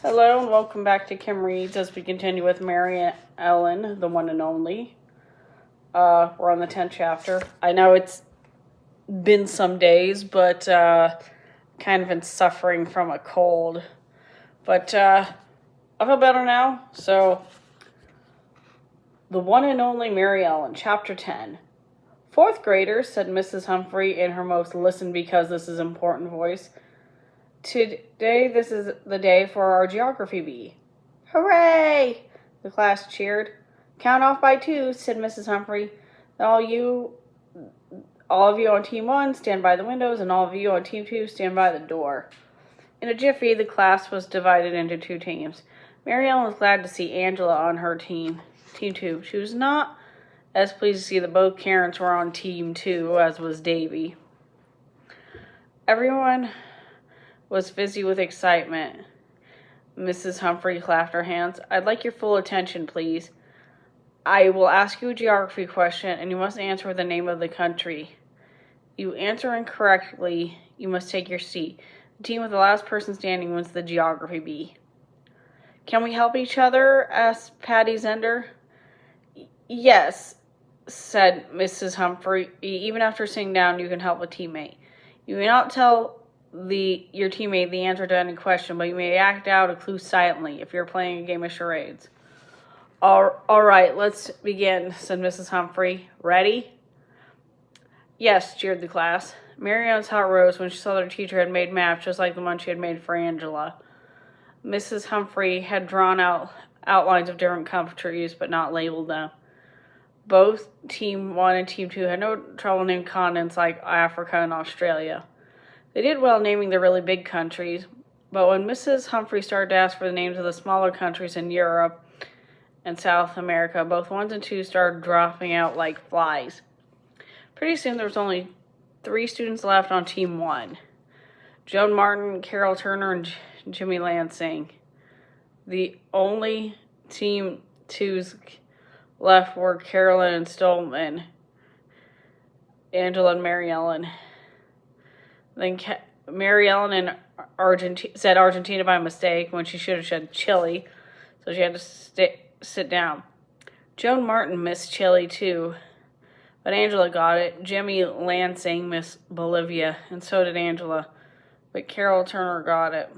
Hello and welcome back to Kim Reads as we continue with Maryellen, the one and only. We're on the 10th chapter. I know it's been some days, but kind of been suffering from a cold. But I feel better now. So, the one and only Maryellen, chapter 10. Fourth graders, said Mrs. Humphrey in her most listen because this is important voice. Today, this is the day for our geography bee. Hooray! The class cheered. Count off by 2, said Mrs. Humphrey. All of you on Team 1 stand by the windows, and all of you on Team 2 stand by the door. In a jiffy, the class was divided into 2 teams. Maryellen was glad to see Angela on her team, Team 2. She was not as pleased to see that both Karens were on Team 2, as was Davy. Everyone was fizzy with excitement. Mrs. Humphrey clapped her hands. I'd like your full attention, please. I will ask you a geography question, and you must answer with the name of the country. You answer incorrectly, you must take your seat. The team with the last person standing wins the geography bee. Can we help each other? Asked Patty Zender. Yes, said Mrs. Humphrey. Even after sitting down, you can help a teammate. You may not tell your teammate the answer to any question, but you may act out a clue silently if you're playing a game of charades. All right, let's begin, said Mrs. Humphrey. Ready? Yes, cheered the class. Maryellen's heart rose when she saw their teacher had made maps just like the one she had made for Angela. Mrs. Humphrey had drawn out outlines of different countries, but not labeled them. Both Team 1 and Team 2 had no trouble naming continents like Africa and Australia. They did well naming the really big countries, but when Mrs. Humphrey started to ask for the names of the smaller countries in Europe and South America, both 1s and 2s started dropping out like flies. Pretty soon there was only 3 students left on Team 1. Joan Martin, Carol Turner, and Jimmy Lansing. The only Team 2s left were Carolyn and Stolman, Angela and Maryellen. Then Maryellen said Argentina by mistake when she should have said Chile, so she had to sit down. Joan Martin missed Chile too, but Angela got it. Jimmy Lansing missed Bolivia, and so did Angela, but Carol Turner got it.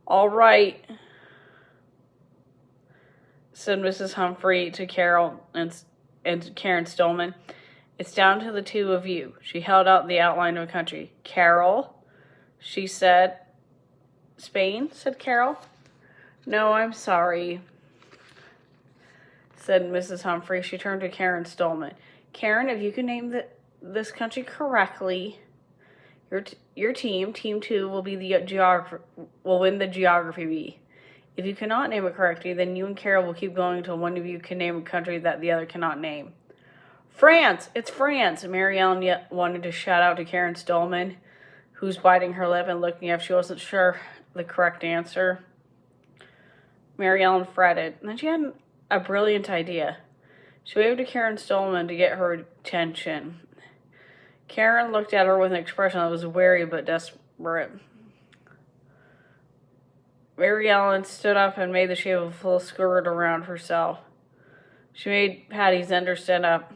All right, said Mrs. Humphrey to Carol and to Karen Stolman. It's down to the 2 of you. She held out the outline of a country. Carol, she said. Spain, said Carol. No, I'm sorry, said Mrs. Humphrey. She turned to Karen Stolman. Karen, if you can name this country correctly, your team, Team 2, will win the geography bee. If you cannot name it correctly, then you and Carol will keep going until one of you can name a country that the other cannot name. France! It's France! Maryellen wanted to shout out to Karen Stolman, who's biting her lip and looking if she wasn't sure the correct answer. Maryellen fretted, and then she had a brilliant idea. She waved to Karen Stolman to get her attention. Karen looked at her with an expression that was wary but desperate. Maryellen stood up and made the shape of a full skirt around herself. She made Patty Zender stand up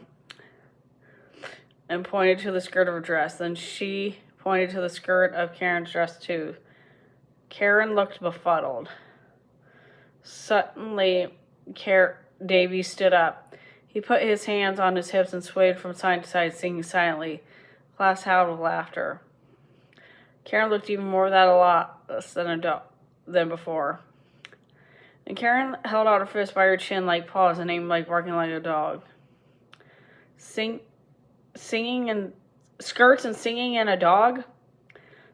and pointed to the skirt of her dress. Then she pointed to the skirt of Karen's dress too. Karen looked befuddled. Suddenly, Davy stood up. He put his hands on his hips and swayed from side to side, singing silently. The class howled with laughter. Karen looked even more without a loss than before. And Karen held out her fist by her chin like paws and aimed like barking like a dog. Singing and skirts and singing and a dog?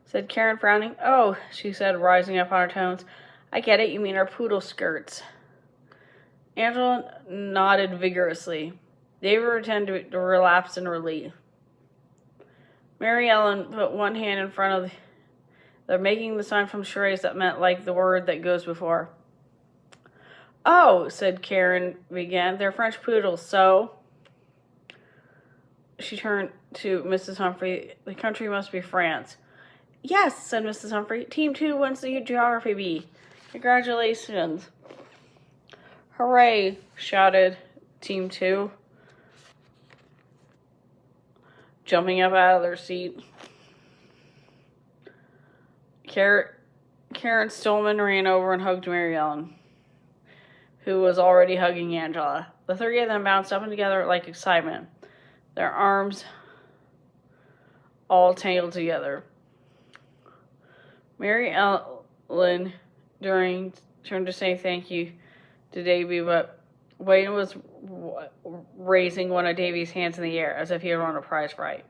Said Karen, frowning. Oh, she said, rising up on her tones. I get it, you mean our poodle skirts. Angela nodded vigorously. David pretended to relapse in relief. Maryellen put one hand in front of they're making the sign from charades that meant like the word that goes before. Oh, said Karen, began. They're French poodles, so... She turned to Mrs. Humphrey. The country must be France. Yes, said Mrs. Humphrey. Team 2 wins the geography bee. Congratulations. Hooray, shouted Team 2, jumping up out of their seat. Karen Stillman ran over and hugged Maryellen, who was already hugging Angela. The three of them bounced up and together like excitement, their arms all tangled together. Maryellen turned to say thank you to Davy, but Wayne was raising one of Davy's hands in the air as if he had won a prize right.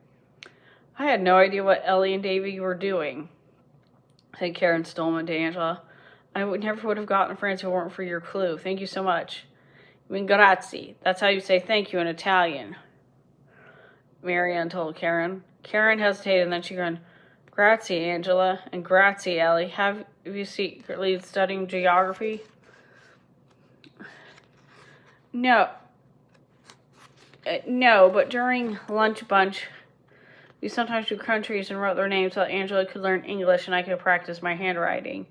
I had no idea what Ellie and Davy were doing, said Karen Stillman to Angela. I never would have gotten friends if it weren't for your clue. Thank you so much. I mean, grazie. That's how you say thank you in Italian, Maryellen told Karen. Karen hesitated, and then she grinned. Grazie, Angela, and grazie, Ellie. Have you secretly studying geography? No, but during lunch bunch, we sometimes drew countries and wrote their names so that Angela could learn English and I could practice my handwriting,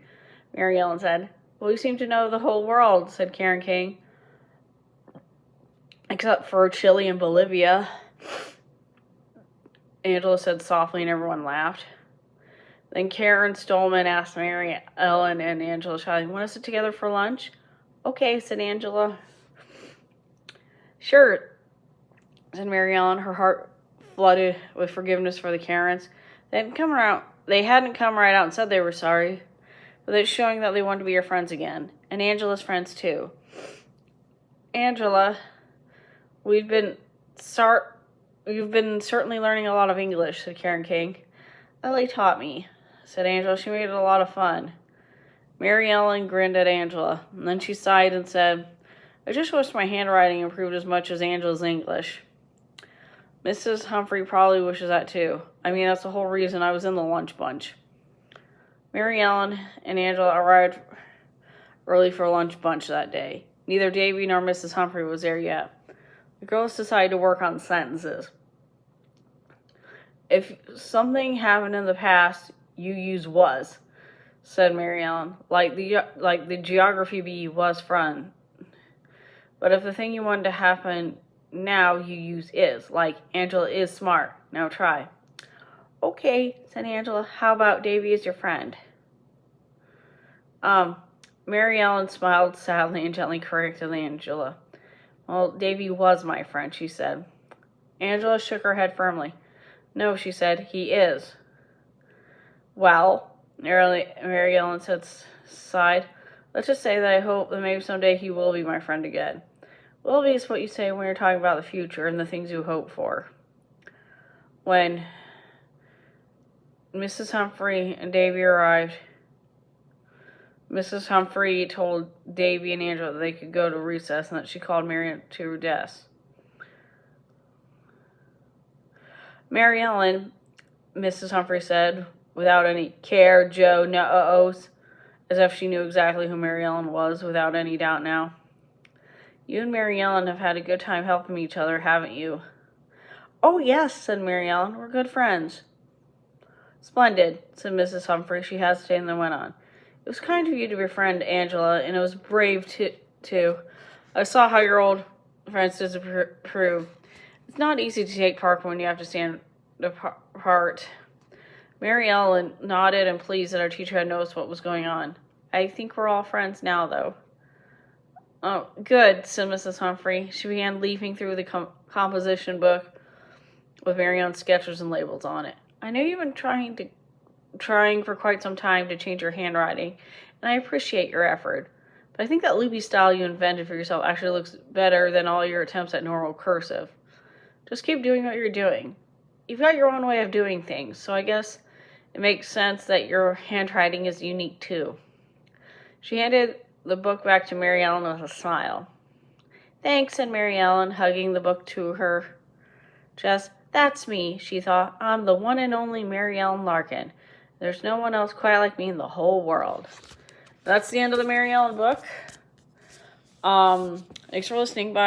Maryellen said. Well, you seem to know the whole world, said Karen King. Except for Chile and Bolivia, Angela said softly, and everyone laughed. Then Karen Stillman asked Maryellen and Angela, shouting, want to sit together for lunch? Okay, said Angela. Sure, said Maryellen, her heart flooded with forgiveness for the Karens. They hadn't come right out and said they were sorry, but it's showing that they wanted to be your friends again, and Angela's friends too. Angela, you've been certainly learning a lot of English, said Karen King. Ellie taught me, said Angela. She made it a lot of fun. Maryellen grinned at Angela, and then she sighed and said, I just wish my handwriting improved as much as Angela's English. Mrs. Humphrey probably wishes that too. I mean, that's the whole reason I was in the lunch bunch. Maryellen and Angela arrived early for lunch bunch that day. Neither Davy nor Mrs. Humphrey was there yet. The girls decided to work on sentences. If something happened in the past, you use was, said Maryellen. Like the geography bee was fun. But if the thing you wanted to happen now, you use is. Like, Angela is smart. Now try. Okay, said Angela. How about Davy is your friend? Maryellen smiled sadly and gently corrected Angela. Well, Davy was my friend, she said. Angela shook her head firmly. No, she said, he is. Well, Maryellen sighed. Let's just say that I hope that maybe someday he will be my friend again. Will be is what you say when you're talking about the future and the things you hope for. When Mrs. Humphrey and Davy arrived, Mrs. Humphrey told Davy and Angela that they could go to recess and that she called Mary to her desk. Maryellen, Mrs. Humphrey said, without any care, Joe, no-ohs, as if she knew exactly who Maryellen was, without any doubt now. You and Maryellen have had a good time helping each other, haven't you? Oh, yes, said Maryellen. We're good friends. Splendid, said Mrs. Humphrey. She hesitated and then went on. It was kind of you to befriend Angela, and it was brave, too. I saw how your old friends disapprove. It's not easy to take part when you have to stand apart. Maryellen nodded and pleased that our teacher had noticed what was going on. I think we're all friends now, though. Oh, good, said Mrs. Humphrey. She began leafing through the composition book with Maryellen's sketches and labels on it. I know you've been trying for quite some time to change your handwriting, and I appreciate your effort. But I think that loopy style you invented for yourself actually looks better than all your attempts at normal cursive. Just keep doing what you're doing. You've got your own way of doing things, so I guess it makes sense that your handwriting is unique too. She handed the book back to Maryellen with a smile. Thanks, said Maryellen, hugging the book to her chest. That's me, she thought. I'm the one and only Maryellen Larkin. There's no one else quite like me in the whole world. That's the end of the Maryellen book. Thanks for listening. Bye.